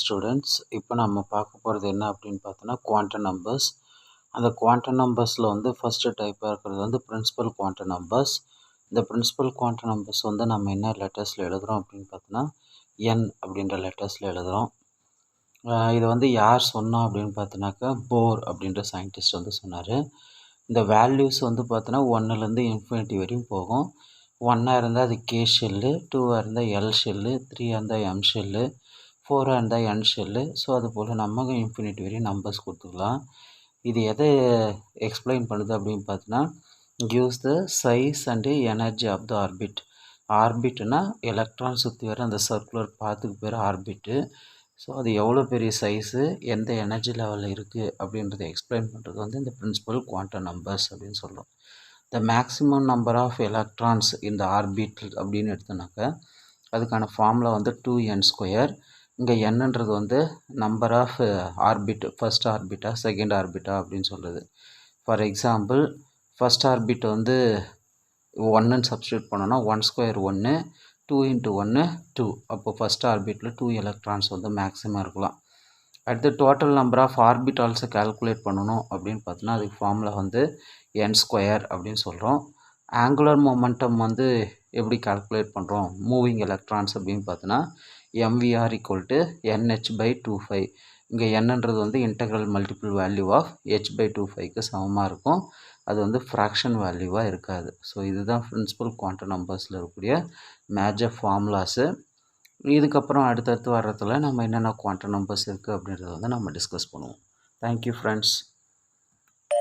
Students, இப்போ நம்ம பார்க்க போகிறது என்ன அப்படின்னு பார்த்தோன்னா குவாண்டம் நம்பர்ஸ். அந்த குவாண்டம் நம்பர்ஸில் வந்து ஃபஸ்ட்டு டைப்பாக இருக்கிறது வந்து பிரின்சிபல் குவாண்டம் நம்பர்ஸ். இந்த பிரின்சிபல் குவாண்டம் நம்பர்ஸ் வந்து நம்ம என்ன லெட்டர்ஸில் எழுதுகிறோம் அப்படின்னு பார்த்தோன்னா என் அப்படின்ற லெட்டர்ஸில் எழுதுகிறோம். இது வந்து யார் சொன்னோம் அப்படின்னு பார்த்தோன்னாக்கா போர் அப்படின்ற சயின்டிஸ்ட் வந்து சொன்னார். இந்த வேல்யூஸ் வந்து பார்த்தோன்னா 1லேருந்து இன்ஃபினிட்டி வரையும் போகும். 1ஆக இருந்தால் அது கே ஷெல்லு, 2ஆக இருந்தால் எல் ஷெல்லு, 3ஆக இருந்தால் எம் ஷெல்லு, 4ஆக இருந்தால் என் ஷெல்லு. ஸோ அது போல் நம்ம இன்ஃபினிட்டி வரையும் நம்பர்ஸ் கொடுத்துக்கலாம். இது எதை எக்ஸ்பிளைன் பண்ணுது அப்படின்னு பார்த்தோன்னா gives the size and energy of the orbit. ஆர்பிட்னா எலக்ட்ரான் சுற்றி வர அந்த சர்க்குலர் பாத்துக்கு பேர் ஆர்பிட்டு. ஸோ அது எவ்வளோ பெரிய சைஸு, எந்த எனர்ஜி லெவலில் இருக்குது அப்படின்றத எக்ஸ்பிளைன் பண்ணுறது வந்து இந்த பிரின்சிபல் குவாண்டம் நம்பர்ஸ் அப்படின்னு சொல்கிறோம். The maximum number of electrons இந்த ஆர்பிட் அப்படின்னு எடுத்தோன்னாக்கா அதுக்கான ஃபார்முலா வந்து 2n². இங்கே என்னன்றது வந்து நம்பர் ஆஃப் ஆர்பிட், ஃபஸ்ட் ஆர்பிட்டா செகண்ட் ஆர்பிட்டா அப்படின்னு சொல்கிறது. ஃபார் எக்ஸாம்பிள் ஃபஸ்ட் ஆர்பிட் வந்து 1ன்னு சப்ஸ்டியூட் பண்ணோன்னா 1² 1, 2 × 1 2. அப்போ ஃபஸ்ட் ஆர்பிட்டில் 2 எலக்ட்ரான்ஸ் வந்து மேக்ஸிமம் இருக்கலாம். அடுத்து டோட்டல் நம்பர் ஆஃப் ஆர்பிட்டால்ஸை கால்குலேட் பண்ணணும் அப்படின்னு பார்த்தோன்னா அதுக்கு ஃபார்முலா வந்து n² அப்படின்னு சொல்கிறோம். ஆங்குலர் மொமெண்டம் வந்து எப்படி கால்குலேட் பண்ணுறோம் மூவிங் எலக்ட்ரான்ஸ் அப்படின்னு பார்த்தோன்னா mvr = nh/25. இங்கே என்னன்றது வந்து இன்டெக்ரல் மல்டிபிள் வேல்யூ ஆஃப் h/25க்கு சமமாக இருக்கும். அது வந்து ஃப்ராக்ஷன் வேல்யூவாக இருக்காது. ஸோ இதுதான் பிரின்சிபல் குவாண்டம் நம்பர்ஸில் இருக்கக்கூடிய மேஜர் ஃபார்முலாஸு. இதுக்கப்புறம் அடுத்தடுத்து வர்றதுல நம்ம என்னென்ன குவாண்டம் நம்பர்ஸ் இருக்குது அப்படின்றத வந்து நம்ம டிஸ்கஸ் பண்ணுவோம். Thank you friends.